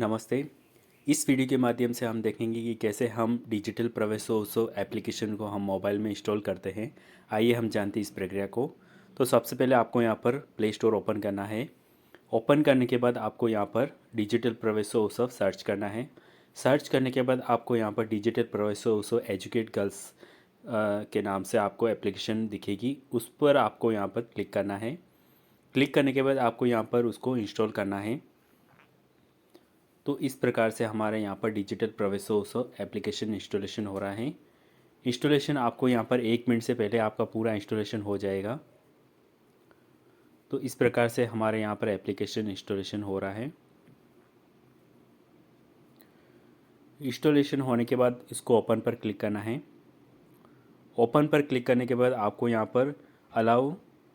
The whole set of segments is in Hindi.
नमस्ते। इस वीडियो के माध्यम से हम देखेंगे कि कैसे हम डिजिटल प्रवेशोत्सव एप्लीकेशन को हम मोबाइल में इंस्टॉल करते हैं। आइए हम जानते हैं इस प्रक्रिया को। तो सबसे पहले आपको यहाँ पर प्ले स्टोर ओपन करना है। ओपन करने के बाद आपको यहाँ पर डिजिटल प्रवेशोत्सव सर्च करना है। सर्च करने के बाद आपको यहाँ पर डिजिटल प्रवेशोत्सव एजुकेट गर्ल्स के नाम से आपको एप्लीकेशन दिखेगी। उस पर आपको यहाँ पर क्लिक करना है। क्लिक करने के बाद आपको यहाँ पर उसको इंस्टॉल करना है। तो इस प्रकार से हमारे यहाँ पर डिजिटल प्रवेशोत्सव एप्लीकेशन इंस्टॉलेशन हो रहा है। इंस्टॉलेशन आपको यहाँ पर 1 मिनट से पहले आपका पूरा इंस्टॉलेशन हो जाएगा। तो इस प्रकार से हमारे यहाँ पर एप्लीकेशन इंस्टॉलेशन हो रहा है। इंस्टॉलेशन होने के बाद इसको ओपन पर क्लिक करना है। ओपन पर क्लिक करने के बाद आपको यहाँ पर allow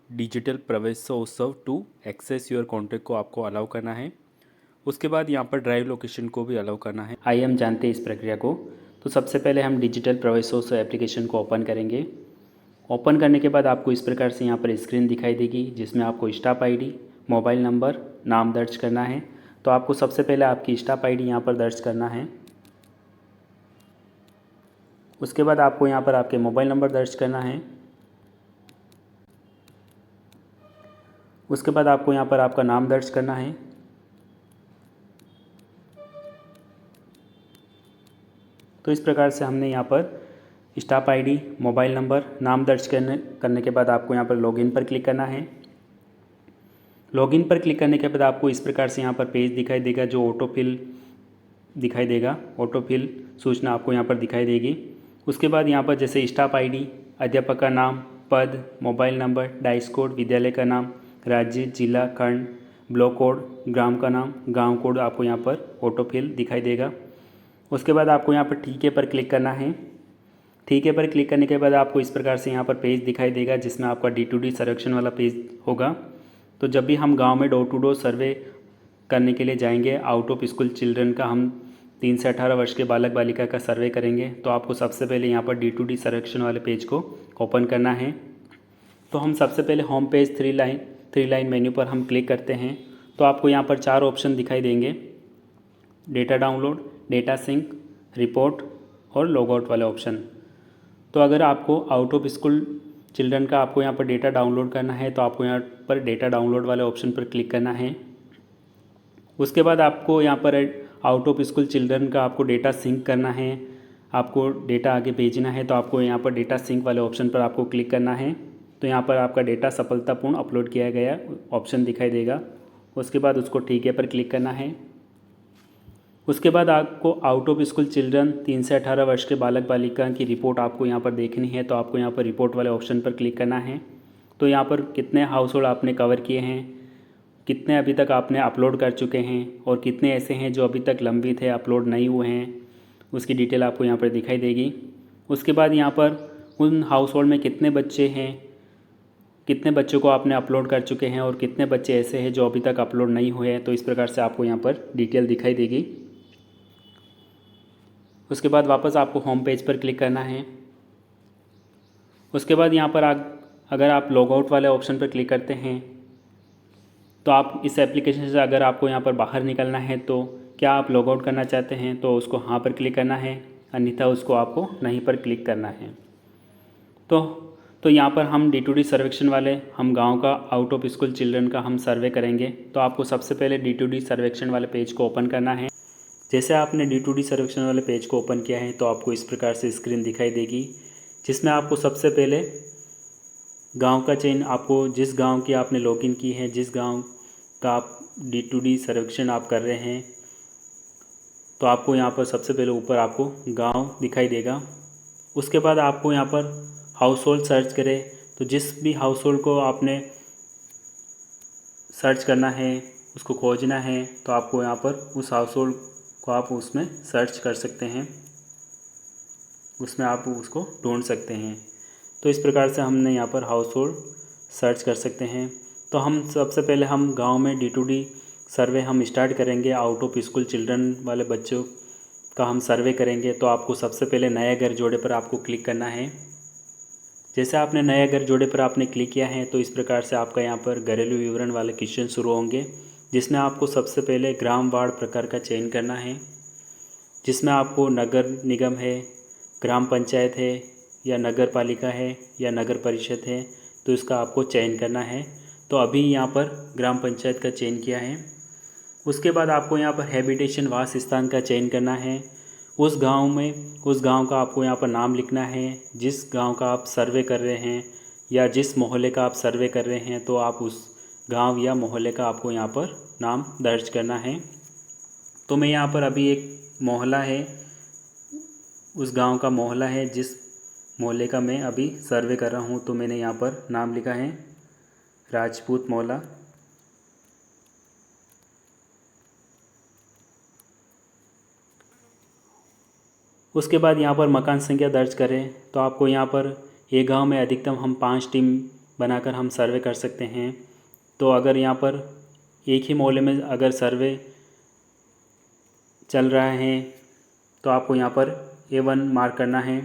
digital Praveshotsav to access your contact को आपको अलाउ करना है। उसके बाद यहाँ पर ड्राइव लोकेशन को भी अलाउ करना है। आइए हम जानते हैं इस प्रक्रिया को। तो सबसे पहले हम डिजिटल प्रवेशोत्सव एप्लीकेशन को ओपन करेंगे। ओपन करने के बाद आपको इस प्रकार से यहाँ पर स्क्रीन दिखाई देगी, जिसमें आपको स्टाफ आईडी, मोबाइल नंबर, नाम दर्ज करना है। तो आपको सबसे पहले आपकी स्टाफ आईडी यहाँ पर दर्ज करना है। उसके बाद आपको यहाँ पर आपके मोबाइल नंबर दर्ज करना है। उसके बाद आपको यहाँ पर आपका नाम दर्ज करना है। तो इस प्रकार से हमने यहाँ पर स्टाफ आईडी, मोबाइल नंबर, नाम दर्ज करने के बाद आपको यहाँ पर लॉगिन पर क्लिक करना है। लॉगिन पर क्लिक करने के बाद आपको इस प्रकार से यहाँ पर पेज दिखाई देगा, जो ऑटोफिल दिखाई देगा। ऑटोफिल सूचना आपको यहाँ पर दिखाई देगी। उसके बाद यहाँ पर जैसे स्टाफ आईडी, अध्यापक का नाम, पद, मोबाइल नंबर, डाइस कोड, विद्यालय का नाम, राज्य, जिला, खंड, ब्लॉक कोड, ग्राम का नाम, गांव कोड आपको यहाँ पर ऑटोफिल दिखाई देगा। उसके बाद आपको यहाँ पर ठीक है पर क्लिक करना है। ठीक है पर क्लिक करने के बाद आपको इस प्रकार से यहाँ पर पेज दिखाई देगा, जिसमें आपका D2D सर्वेक्षण वाला पेज होगा। तो जब भी हम गांव में डोर टू डोर सर्वे करने के लिए जाएंगे, आउट ऑफ स्कूल चिल्ड्रन का हम 3 से 18 वर्ष के बालक बालिका का सर्वे करेंगे, तो आपको सबसे पहले यहाँ पर D2D सर्वेक्षण वाले पेज को ओपन करना है। तो हम सबसे पहले होम पेज 3 लाइन मेन्यू पर हम क्लिक करते हैं। तो आपको यहाँ पर 4 ऑप्शन दिखाई देंगे: data download, data sink, report और लॉग आउट वाले ऑप्शन। तो अगर आपको आउट ऑफ स्कूल चिल्ड्रन का आपको यहाँ पर डेटा डाउनलोड करना है, तो आपको यहाँ पर डेटा डाउनलोड वाले ऑप्शन पर क्लिक करना है। उसके बाद आपको यहाँ पर आउट ऑफ स्कूल चिल्ड्रन का आपको डेटा सिंक करना है, आपको डेटा आगे भेजना है, तो आपको यहाँ पर डेटा सिंक वाले ऑप्शन पर आपको क्लिक करना है। तो यहाँ पर आपका डेटा सफलतापूर्ण अपलोड किया गया ऑप्शन दिखाई देगा। उसके बाद उसको ठीक है पर क्लिक करना है। उसके बाद आपको आउट ऑफ स्कूल चिल्ड्रन 3 से 18 वर्ष के बालक बालिका की रिपोर्ट आपको यहाँ पर देखनी है, तो आपको यहाँ पर रिपोर्ट वाले ऑप्शन पर क्लिक करना है। तो यहाँ पर कितने हाउस होल्ड आपने कवर किए हैं, कितने अभी तक आपने अपलोड कर चुके हैं और कितने ऐसे हैं जो अभी तक लंबित है, अपलोड नहीं हुए हैं, उसकी डिटेल आपको यहाँ पर दिखाई देगी। उसके बाद यहाँ पर उन हाउस होल्ड में कितने बच्चे हैं, कितने बच्चों को आपने अपलोड कर चुके हैं और कितने बच्चे ऐसे हैं जो अभी तक अपलोड नहीं हुए हैं। तो इस प्रकार से आपको यहाँ पर डिटेल दिखाई देगी। उसके बाद वापस आपको होम पेज पर क्लिक करना है। उसके बाद यहाँ पर अगर आप लॉग आउट वाले ऑप्शन पर क्लिक करते हैं, तो आप इस एप्लीकेशन से अगर आपको यहाँ पर बाहर निकलना है, तो क्या आप लॉग आउट करना चाहते हैं, तो उसको हाँ पर क्लिक करना है, अन्यथा उसको आपको नहीं पर क्लिक करना है। तो यहाँ पर हम D2D सर्वेक्षण वाले हम गांव का आउट ऑफ स्कूल चिल्ड्रन का हम सर्वे करेंगे। तो आपको सबसे पहले D2D सर्वेक्षण वाले पेज को ओपन करना है। जैसे आपने D2D सर्वेक्षण वाले पेज को ओपन किया है, तो आपको इस प्रकार से स्क्रीन दिखाई देगी, जिसमें आपको सबसे पहले गांव का चयन, आपको जिस गांव की आपने लॉगिन की है, जिस गांव का आप D2D सर्वेक्षण आप कर रहे हैं, तो आपको यहाँ पर सबसे पहले ऊपर आपको गांव दिखाई देगा। उसके बाद आपको यहाँ पर हाउस होल्ड सर्च करें, तो जिस भी हाउस होल्ड को आपने सर्च करना है, उसको खोजना है, तो आपको यहाँ पर उस हाउस होल्ड को आप उसमें सर्च कर सकते हैं, उसमें आप उसको ढूंढ सकते हैं। तो इस प्रकार से हमने यहाँ पर हाउस होल्ड सर्च कर सकते हैं। तो हम सबसे पहले हम गांव में D2D सर्वे हम स्टार्ट करेंगे। आउट ऑफ स्कूल चिल्ड्रन वाले बच्चों का हम सर्वे करेंगे। तो आपको सबसे पहले नया घर जोड़े पर आपको क्लिक करना है। जैसे आपने नया घर जोड़े पर आपने क्लिक किया है, तो इस प्रकार से आपका यहाँ पर घरेलू विवरण वाले क्वेश्चन शुरू होंगे। जिसमें आपको सबसे पहले ग्राम वार्ड प्रकार का चयन करना है, जिसमें आपको नगर निगम है, ग्राम पंचायत है या नगर पालिका है या नगर परिषद है, तो इसका आपको चयन करना है। तो अभी यहाँ पर ग्राम पंचायत का चयन किया है। उसके बाद आपको यहाँ पर हैबिटेशन वास स्थान का चयन करना है। उस गांव का आपको यहाँ पर नाम लिखना है। जिस गांव का आप सर्वे कर रहे हैं या जिस मोहल्ले का आप सर्वे कर रहे हैं, तो आप उस गांव या मोहल्ले का आपको यहाँ पर नाम दर्ज करना है। तो मैं यहाँ पर अभी एक मोहल्ला है, उस गांव का मोहल्ला है जिस मोहल्ले का मैं अभी सर्वे कर रहा हूँ, तो मैंने यहाँ पर नाम लिखा है राजपूत मोहल्ला। उसके बाद यहाँ पर मकान संख्या दर्ज करें, तो आपको यहाँ पर एक गांव में अधिकतम हम 5 टीम बनाकर हम सर्वे कर सकते हैं। तो अगर यहाँ पर एक ही मोहल्ले में अगर सर्वे चल रहा है, तो आपको यहाँ पर A1 मार्क करना है।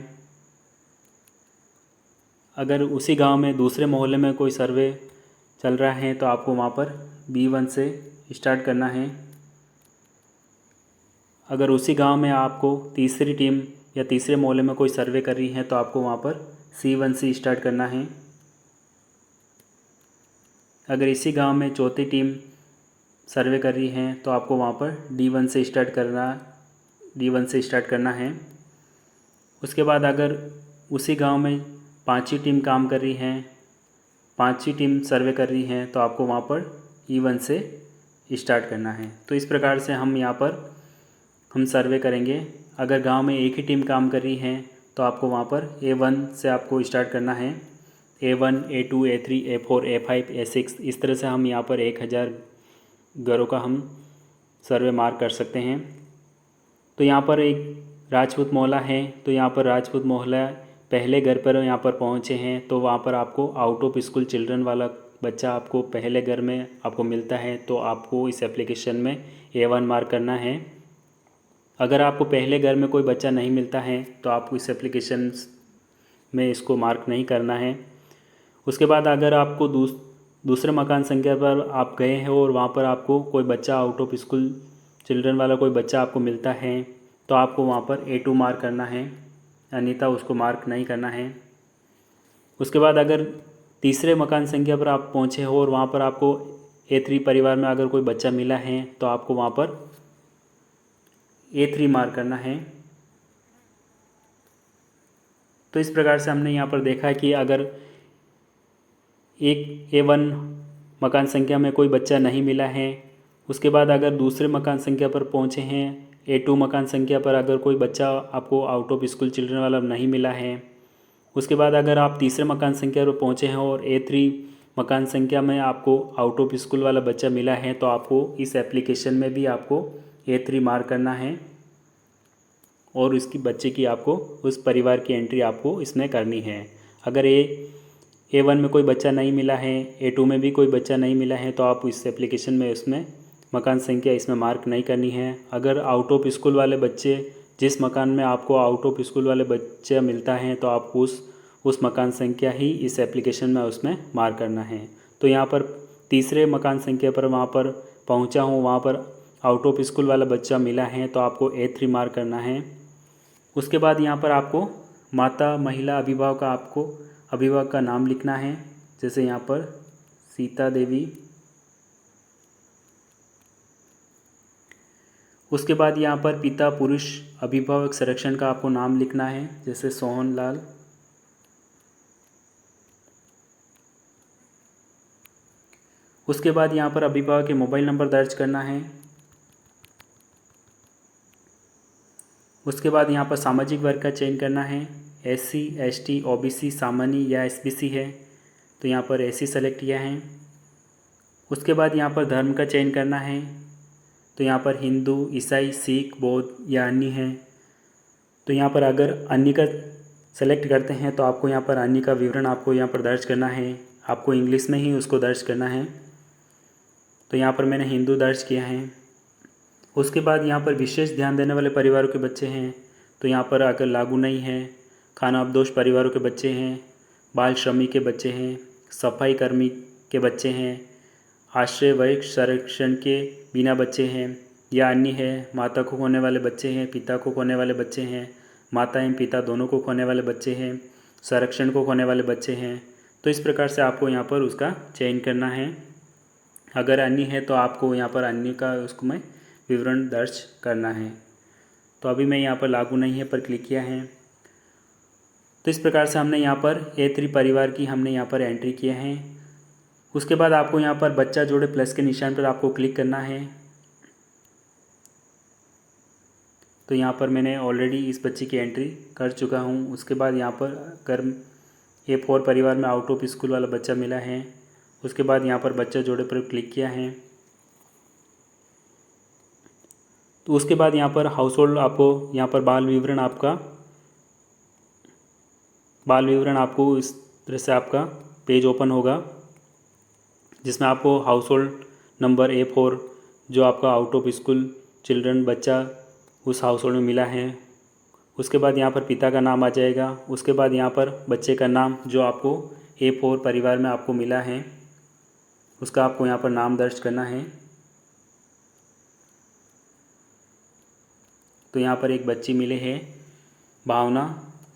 अगर उसी गांव में दूसरे मोहल्ले में कोई सर्वे चल रहा है, तो आपको वहाँ पर B1 से स्टार्ट करना है। अगर उसी गांव में आपको तीसरी टीम या तीसरे मोहल्ले में कोई सर्वे कर रही है, तो आपको वहाँ पर C1 से स्टार्ट करना है। अगर इसी गांव में चौथी टीम सर्वे कर रही है, तो आपको वहाँ पर D1 से स्टार्ट करना है। उसके बाद अगर उसी गांव में पांचवी टीम काम कर रही है, पांचवी टीम सर्वे कर रही है, तो आपको वहाँ पर E1 से स्टार्ट करना है। तो इस प्रकार से हम यहाँ पर हम सर्वे करेंगे। अगर गांव में एक ही टीम काम कर रही है, तो आपको वहाँ पर A1 से आपको स्टार्ट करना है। A1, A2, A3, A4, A5, A6, इस तरह से हम यहाँ पर 1000 घरों का हम सर्वे मार्क कर सकते हैं। तो यहाँ पर एक राजपूत मोहल्ला है, तो यहाँ पर राजपूत मोहल्ला पहले घर पर यहाँ पर पहुँचे हैं, तो वहाँ पर आपको आउट ऑफ स्कूल चिल्ड्रन वाला बच्चा आपको पहले घर में आपको मिलता है, तो आपको इस एप्लीकेशन में A1 मार्क करना है। अगर आपको पहले घर में कोई बच्चा नहीं मिलता है, तो आपको इस एप्लीकेशन में इसको मार्क नहीं करना है। उसके बाद अगर आपको दूसरे मकान संख्या पर आप गए हैं और वहाँ पर आपको कोई बच्चा आउट ऑफ स्कूल चिल्ड्रन वाला कोई बच्चा आपको मिलता है, तो आपको वहाँ पर A2 मार्क करना है, अन्यथा उसको मार्क नहीं करना है। उसके बाद अगर तीसरे मकान संख्या पर आप पहुँचे हो और वहाँ पर आपको A3 परिवार में अगर कोई बच्चा मिला है, तो आपको वहाँ पर A3 मार्क करना है। तो इस प्रकार से हमने यहाँ पर देखा कि अगर एक A1 मकान संख्या में कोई बच्चा नहीं मिला है, उसके बाद अगर दूसरे मकान संख्या पर पहुँचे हैं, A2 मकान संख्या पर अगर कोई बच्चा आपको आउट ऑफ स्कूल चिल्ड्रन वाला नहीं मिला है, उसके बाद अगर आप तीसरे मकान संख्या पर पहुँचे हैं और A3 मकान संख्या में आपको आउट ऑफ स्कूल वाला बच्चा मिला है, तो आपको इस एप्लीकेशन में भी आपको A3 मार्क करना है और उसकी बच्चे की आपको उस परिवार की एंट्री आपको इसमें करनी है। अगर A1 में कोई बच्चा नहीं मिला है, A2 में भी कोई बच्चा नहीं मिला है, तो आप इस एप्लीकेशन में उसमें मकान संख्या इसमें मार्क नहीं करनी है। अगर आउट ऑफ स्कूल वाले बच्चे, जिस मकान में आपको आउट ऑफ स्कूल वाले बच्चे मिलता है, तो आप उस मकान संख्या ही इस एप्लीकेशन में उसमें मार्क करना है। तो यहाँ पर तीसरे मकान संख्या पर वहाँ पर पहुँचा हूँ, वहाँ पर आउट ऑफ स्कूल वाला बच्चा मिला है, तो आपको A3 मार्क करना है। उसके बाद यहाँ पर आपको माता महिला अभिभावक का नाम लिखना है, जैसे यहाँ पर सीता देवी। उसके बाद यहाँ पर पिता पुरुष अभिभावक संरक्षण का आपको नाम लिखना है, जैसे सोहन लाल। उसके बाद यहाँ पर अभिभावक के मोबाइल नंबर दर्ज करना है। उसके बाद यहाँ पर सामाजिक वर्ग का चयन करना है, SC, ST, OBC, सामान्य या SBC है, तो यहाँ पर SC सेलेक्ट किया है। उसके बाद यहाँ पर धर्म का चयन करना है, तो यहाँ पर हिंदू, ईसाई, सिख, बौद्ध या अन्य है। तो यहाँ पर अगर अन्य का सेलेक्ट करते हैं, तो आपको यहाँ पर अन्य का विवरण आपको यहाँ पर दर्ज करना है, आपको इंग्लिश में ही उसको दर्ज करना है। तो यहाँ पर मैंने हिंदू दर्ज किया है। उसके बाद यहाँ पर विशेष ध्यान देने वाले परिवारों के बच्चे हैं, तो यहाँ पर अगर लागू नहीं है, खाना अपदोष परिवारों के बच्चे हैं, बाल श्रमिक के बच्चे हैं, सफाई कर्मी के बच्चे हैं, आश्रय व संरक्षण के बिना बच्चे हैं या अन्य है, माता को खोने वाले बच्चे हैं, पिता को खोने वाले बच्चे हैं, माता एवं पिता दोनों को खोने वाले बच्चे हैं, संरक्षण को खोने वाले बच्चे हैं। तो इस प्रकार से आपको यहाँ पर उसका चयन करना है। अगर अन्य है तो आपको यहाँ पर अन्य का उसको में विवरण दर्ज करना है। तो अभी मैं यहाँ पर लागू नहीं है पर क्लिक किया है। तो इस प्रकार से हमने यहाँ पर A3 परिवार की हमने यहाँ पर एंट्री किया है। उसके बाद आपको यहाँ पर बच्चा जोड़े प्लस के निशान पर आपको क्लिक करना है। तो यहाँ पर मैंने ऑलरेडी इस बच्चे की एंट्री कर चुका हूँ। उसके बाद यहाँ पर अगर A4 परिवार में आउट ऑफ स्कूल वाला बच्चा मिला है, उसके बाद यहाँ पर बच्चा जोड़े पर क्लिक किया है। तो उसके बाद यहाँ पर हाउस होल्ड आपको यहाँ पर बाल विवरण आपको इस तरह से आपका पेज ओपन होगा, जिसमें आपको हाउस होल्ड नंबर A4 जो आपका आउट ऑफ स्कूल चिल्ड्रन बच्चा उस हाउस होल्ड में मिला है। उसके बाद यहाँ पर पिता का नाम आ जाएगा। उसके बाद यहाँ पर बच्चे का नाम जो आपको A4 परिवार में आपको मिला है उसका आपको यहाँ पर नाम दर्ज करना है। तो यहाँ पर एक बच्ची मिले है भावना।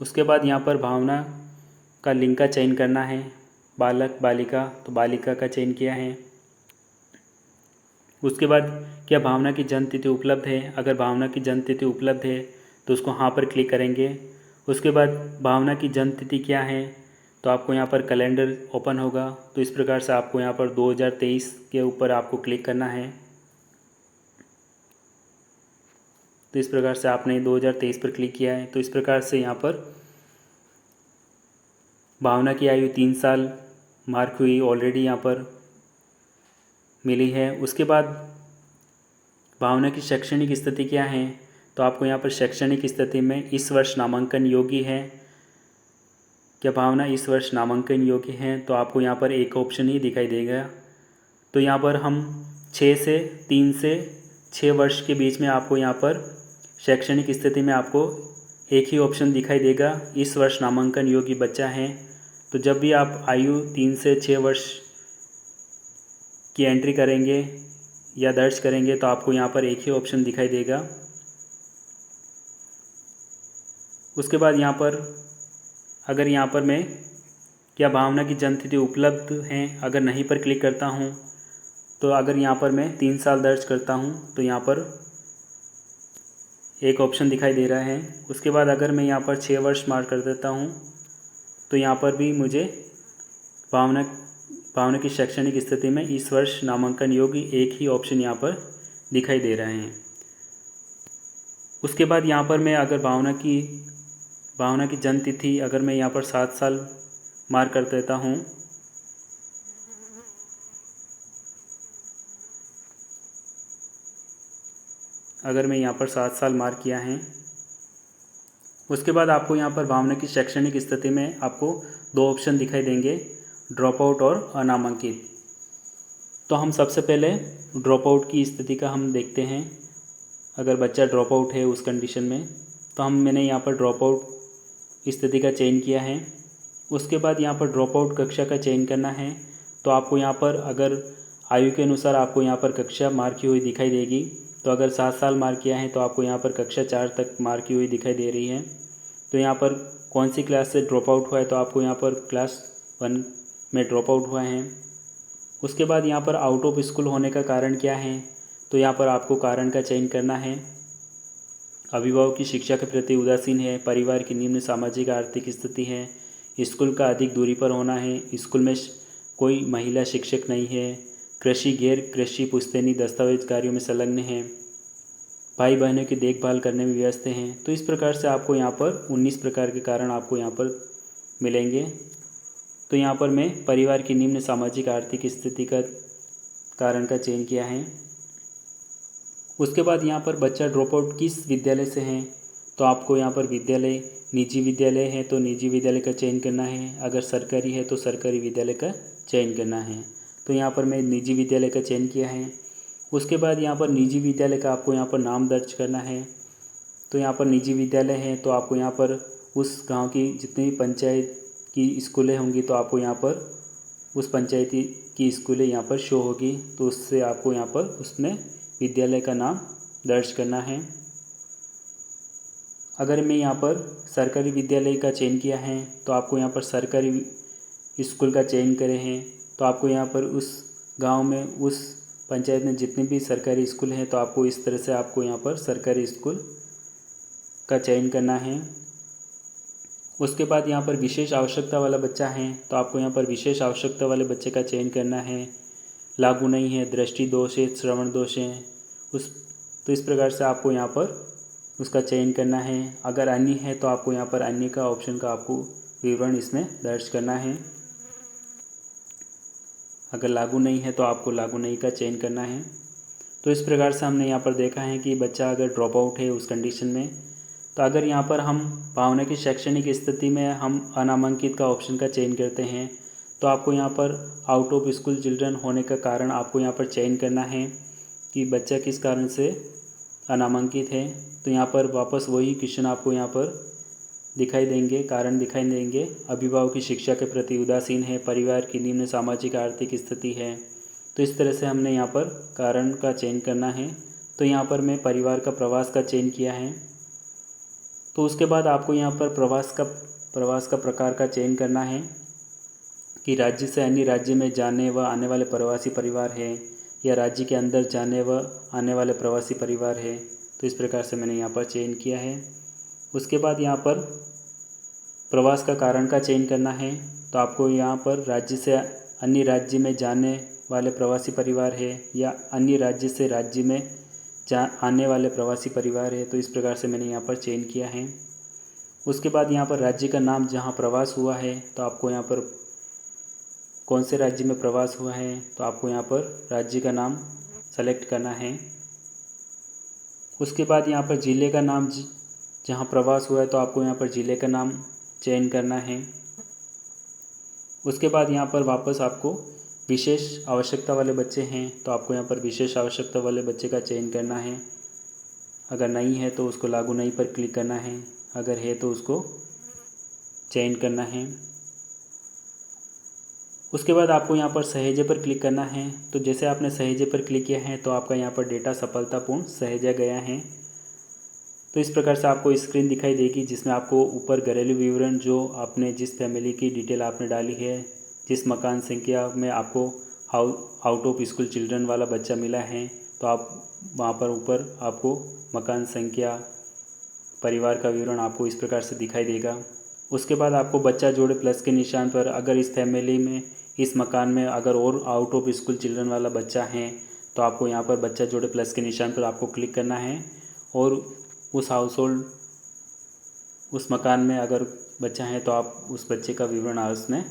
उसके बाद यहाँ पर भावना का लिंग का चयन करना है, बालक बालिका, तो बालिका का चयन किया है। उसके बाद क्या भावना की जन्म तिथि उपलब्ध है, अगर भावना की जन्म तिथि उपलब्ध है तो उसको हाँ पर क्लिक करेंगे। उसके बाद भावना की जन्म तिथि क्या है, तो आपको यहाँ पर कैलेंडर ओपन होगा। तो इस प्रकार से आपको यहाँ पर 2023 के ऊपर आपको क्लिक करना है। तो इस प्रकार से आपने 2023 पर क्लिक किया है। तो इस प्रकार से यहाँ पर भावना की आयु 3 साल मार्क हुई ऑलरेडी यहाँ पर मिली है। उसके बाद भावना की शैक्षणिक स्थिति क्या है, तो आपको यहाँ पर शैक्षणिक स्थिति में इस वर्ष नामांकन योग्य है। क्या भावना इस वर्ष नामांकन योग्य है, तो आपको यहाँ पर एक ऑप्शन ही दिखाई देगा। तो यहाँ पर हम 3 से 6 वर्ष के बीच में आपको यहाँ पर शैक्षणिक स्थिति में आपको एक ही ऑप्शन दिखाई देगा, इस वर्ष नामांकन योग्य बच्चा है। तो जब भी आप आयु 3 से 6 वर्ष की एंट्री करेंगे या दर्ज करेंगे तो आपको यहाँ पर एक ही ऑप्शन दिखाई देगा। उसके बाद यहाँ पर अगर यहाँ पर मैं क्या भावना की जन्म तिथि उपलब्ध हैं, अगर नहीं पर क्लिक करता हूँ, तो अगर यहाँ पर मैं 3 साल दर्ज करता हूँ तो यहाँ पर एक ऑप्शन दिखाई दे रहा है। उसके बाद अगर मैं यहाँ पर 6 वर्ष मार्क कर देता हूँ तो यहाँ पर भी मुझे भावना की शैक्षणिक स्थिति में इस वर्ष नामांकन योग्य एक ही ऑप्शन यहाँ पर दिखाई दे रहे हैं। उसके बाद यहाँ पर मैं अगर भावना की जन्म तिथि अगर मैं यहाँ पर 7 साल मार्क कर देता हूँ, अगर मैं यहाँ पर 7 साल मार्क किया है। उसके बाद आपको यहाँ पर भावना की शैक्षणिक स्थिति में आपको 2 ऑप्शन दिखाई देंगे, ड्रॉप आउट और अनामांकित। तो हम सबसे पहले ड्रॉप आउट की स्थिति का हम देखते हैं। अगर बच्चा ड्रॉप आउट है उस कंडीशन में, तो मैंने यहाँ पर ड्रॉप आउट स्थिति का चयन किया है। उसके बाद यहाँ पर ड्रॉप आउट कक्षा का चयन करना है। तो आपको यहाँ पर अगर आयु के अनुसार आपको यहाँ पर कक्षा मार्क की हुई दिखाई देगी। तो अगर 7 साल मार्क किया है तो आपको यहाँ पर कक्षा 4 तक मार्क की हुई दिखाई दे रही है। तो यहाँ पर कौन सी क्लास से ड्रॉप आउट हुआ है, तो आपको यहाँ पर क्लास 1 में ड्रॉप आउट हुआ है। उसके बाद यहाँ पर आउट ऑफ स्कूल होने का कारण क्या है, तो यहाँ पर आपको कारण का चयन करना है। अभिभावक की शिक्षा के प्रति उदासीन है, परिवार की निम्न सामाजिक आर्थिक स्थिति है, स्कूल का अधिक दूरी पर होना है, स्कूल में कोई महिला शिक्षक नहीं है, कृषि गैर कृषि पुश्तैनी दस्तावेज कार्यों में संलग्न हैं, भाई बहनों की देखभाल करने में व्यस्त हैं। तो इस प्रकार से आपको यहाँ पर 19 प्रकार के कारण आपको यहाँ पर मिलेंगे। तो यहाँ पर मैं परिवार की निम्न सामाजिक आर्थिक स्थिति का कारण का चयन किया है। उसके बाद यहाँ पर बच्चा ड्रॉप आउट किस विद्यालय से है, तो आपको यहाँ पर विद्यालय निजी विद्यालय है तो निजी विद्यालय का चयन करना है, अगर सरकारी है तो सरकारी विद्यालय का चयन करना है। तो यहाँ पर मैं निजी विद्यालय का चयन किया है। उसके बाद यहाँ पर निजी विद्यालय का आपको यहाँ पर नाम दर्ज करना है। तो यहाँ पर निजी विद्यालय है तो आपको यहाँ पर उस गांव की जितनी भी पंचायत की स्कूलें होंगी तो आपको यहाँ पर उस पंचायती की स्कूलें यहाँ पर शो होगी, तो उससे आपको यहाँ पर उसमें विद्यालय का नाम दर्ज करना है। अगर मैं यहाँ पर सरकारी विद्यालय का चयन किया है तो आपको यहाँ पर सरकारी स्कूल का चयन करे हैं, तो आपको यहाँ पर उस गांव में उस पंचायत में जितने भी सरकारी स्कूल हैं तो आपको इस तरह से आपको यहाँ पर सरकारी स्कूल का चयन करना है। उसके बाद यहाँ पर विशेष आवश्यकता वाला बच्चा है तो आपको यहाँ पर विशेष आवश्यकता वाले बच्चे का चयन करना है। लागू नहीं है, दृष्टि दोष है, श्रवण दोष है, तो इस प्रकार से आपको यहाँ पर उसका चयन करना है। अगर अन्य है तो आपको यहाँ पर अन्य का ऑप्शन का आपको विवरण इसमें दर्ज करना है। अगर लागू नहीं है तो आपको लागू नहीं का चयन करना है। तो इस प्रकार से हमने यहाँ पर देखा है कि बच्चा अगर ड्रॉप आउट है उस कंडीशन में, तो अगर यहाँ पर हम भावना की शैक्षणिक स्थिति में हम अनामांकित का ऑप्शन का चयन करते हैं तो आपको यहाँ पर आउट ऑफ स्कूल चिल्ड्रन होने का कारण आपको यहाँ पर चयन करना है कि बच्चा किस कारण से अनामांकित है। तो यहाँ पर वापस वही क्वेश्चन आपको यहाँ पर दिखाई देंगे, कारण दिखाई देंगे। अभिभावक की शिक्षा के प्रति उदासीन है, परिवार की निम्न सामाजिक आर्थिक स्थिति है। तो इस तरह से हमने यहाँ पर कारण का चयन करना है। तो यहाँ पर मैं परिवार का प्रवास का चयन किया है। तो उसके बाद आपको यहाँ पर प्रवास का प्रकार का चयन करना है कि राज्य से अन्य राज्य में जाने व आने वाले प्रवासी परिवार है या राज्य के अंदर जाने व आने वाले प्रवासी परिवार है। तो इस प्रकार से मैंने यहाँ पर चयन किया है। उसके बाद यहाँ पर प्रवास का कारण का चयन करना है। तो आपको यहाँ पर राज्य से अन्य राज्य में जाने वाले प्रवासी परिवार है या अन्य राज्य से राज्य में आने वाले प्रवासी परिवार है। तो इस प्रकार से मैंने यहाँ पर चयन किया है। उसके बाद यहाँ पर राज्य का नाम जहाँ प्रवास हुआ है तो आपको यहाँ पर कौन से राज्य में प्रवास हुआ है तो आपको यहाँ पर राज्य का नाम सेलेक्ट करना है। उसके बाद यहाँ पर ज़िले का नाम जहाँ प्रवास हुआ है तो आपको यहाँ पर ज़िले का नाम चयन करना है। उसके बाद यहाँ पर वापस आपको विशेष आवश्यकता वाले बच्चे हैं तो आपको यहाँ पर विशेष आवश्यकता वाले बच्चे का चयन करना है। अगर नहीं है तो उसको लागू नहीं पर क्लिक करना है, अगर है तो उसको चयन करना है। उसके बाद आपको यहाँ पर सहेजे पर क्लिक करना है। तो जैसे आपने सहेजे पर क्लिक किया है तो आपका यहाँ पर डेटा सफलतापूर्ण सहेजा गया है। तो इस प्रकार से आपको स्क्रीन दिखाई देगी जिसमें आपको ऊपर घरेलू विवरण जो आपने जिस फैमिली की डिटेल आपने डाली है, जिस मकान संख्या में आपको आउट ऑफ स्कूल चिल्ड्रन वाला बच्चा मिला है, तो आप वहाँ पर ऊपर आपको मकान संख्या, परिवार का विवरण आपको इस प्रकार से दिखाई देगा। उसके बाद आपको बच्चा जोड़े प्लस के निशान पर, अगर इस फैमिली में इस मकान में अगर और आउट ऑफ स्कूल चिल्ड्रन वाला बच्चा है तो आपको यहाँ पर बच्चा जोड़े प्लस के निशान पर आपको क्लिक करना है और उस हाउस होल्ड उस मकान में अगर बच्चा है तो आप उस बच्चे का विवरण उसमें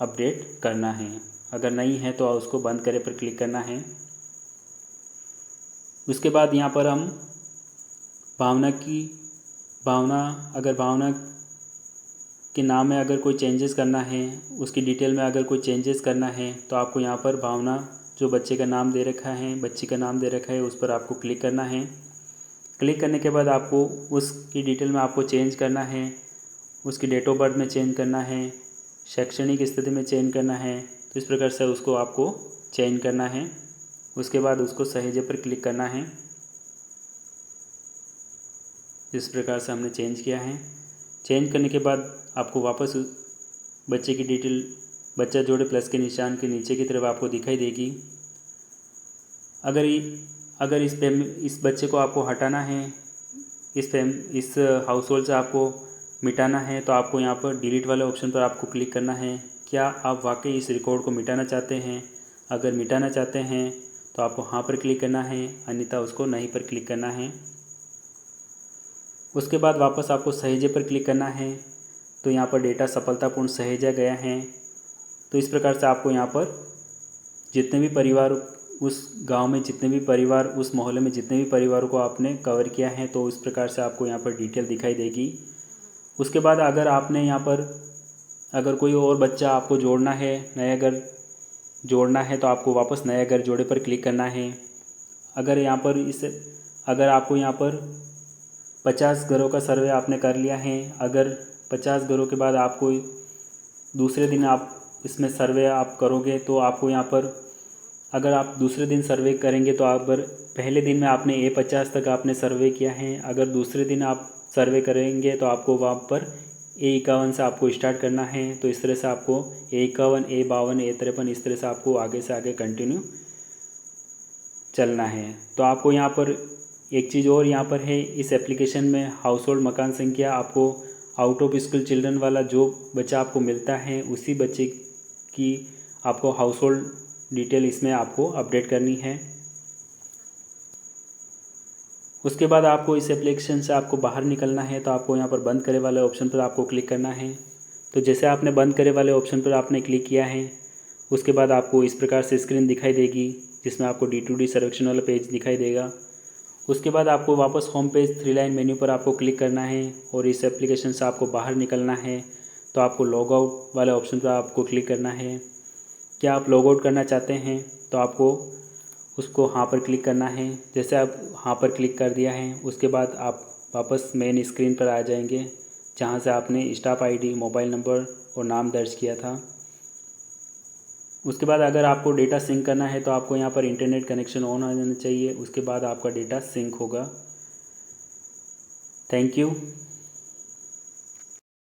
अपडेट करना है। अगर नहीं है तो उसको बंद करे पर क्लिक करना है। उसके बाद यहाँ पर हम अगर भावना के नाम में अगर कोई चेंजेस करना है, उसकी डिटेल में अगर कोई चेंजेस करना है तो आपको यहाँ पर भावना जो बच्चे का नाम दे रखा है, बच्ची का नाम दे रखा है, उस पर आपको क्लिक करना है। क्लिक करने के बाद आपको उसकी डिटेल में आपको चेंज करना है, उसकी डेट ऑफ बर्थ में चेंज करना है, शैक्षणिक स्थिति में चेंज करना है। तो इस प्रकार से उसको आपको चेंज करना है। उसके बाद उसको सहेजे पर क्लिक करना है। इस प्रकार से हमने चेंज किया है। चेंज करने के बाद आपको वापस बच्चे की डिटेल बच्चा जोड़े प्लस के निशान के नीचे की तरफ आपको दिखाई देगी। अगर इस बच्चे को आपको हटाना है, इस हाउस होल्ड से आपको मिटाना है तो आपको यहाँ पर डिलीट वाले ऑप्शन पर आपको क्लिक करना है। क्या आप वाकई इस रिकॉर्ड को मिटाना चाहते हैं? अगर मिटाना चाहते हैं तो आपको हाँ पर क्लिक करना है, अन्यथा उसको नहीं पर क्लिक करना है। उसके बाद वापस आपको सहेजे पर क्लिक करना है। तो यहाँ पर डेटा सफलतापूर्ण सहेजा गया है। तो इस प्रकार से आपको यहाँ पर जितने भी परिवार उस गांव में, जितने भी परिवार उस मोहल्ले में, जितने भी परिवारों को आपने कवर किया है, तो इस प्रकार से आपको यहाँ पर डिटेल दिखाई देगी। उसके बाद अगर आपने यहाँ पर अगर कोई और बच्चा आपको जोड़ना है, नया घर जोड़ना है, तो आपको वापस नया घर जोड़े पर क्लिक करना है। अगर आपको यहाँ पर 50 घरों का सर्वे आपने कर लिया है, अगर 50 घरों के बाद आपको दूसरे दिन आप इसमें सर्वे आप करोगे तो आपको यहाँ पर, अगर आप दूसरे दिन सर्वे करेंगे तो आप पहले दिन में आपने A50 तक आपने सर्वे किया है, अगर दूसरे दिन आप सर्वे करेंगे तो आपको वहाँ पर A51 से आपको स्टार्ट करना है। तो इस तरह से आपको A51, A52, A53 इस तरह से आपको आगे से आगे कंटिन्यू चलना है। तो आपको यहाँ पर एक चीज़ और यहाँ पर है, इस एप्लीकेशन में हाउस होल्ड मकान संख्या आपको आउट ऑफ स्कूल चिल्ड्रन वाला जो बच्चा आपको मिलता है उसी बच्चे की आपको हाउस होल्ड डिटेल इसमें आपको अपडेट करनी है। उसके बाद आपको इस एप्लीकेशन से आपको बाहर निकलना है, तो आपको यहाँ पर बंद करे वाले ऑप्शन पर आपको क्लिक करना है। तो जैसे आपने बंद करे वाले ऑप्शन पर आपने क्लिक किया है, उसके बाद आपको इस प्रकार से स्क्रीन दिखाई देगी जिसमें आपको D2D सर्वेक्षण वाला पेज दिखाई देगा। उसके बाद आपको वापस होम पेज 3 लाइन मेन्यू पर आपको क्लिक करना है और इस एप्लीकेशन से आपको बाहर निकलना है। तो आपको लॉग आउट वाले ऑप्शन पर आपको क्लिक करना है। क्या आप लॉग आउट करना चाहते हैं तो आपको उसको हाँ पर क्लिक करना है। जैसे आप हाँ पर क्लिक कर दिया है, उसके बाद आप वापस मेन स्क्रीन पर आ जाएंगे जहाँ से आपने स्टाफ आईडी, मोबाइल नंबर और नाम दर्ज किया था। उसके बाद अगर आपको डेटा सिंक करना है तो आपको यहाँ पर इंटरनेट कनेक्शन ऑन आ जाना चाहिए, उसके बाद आपका डेटा सिंक होगा। Thank you.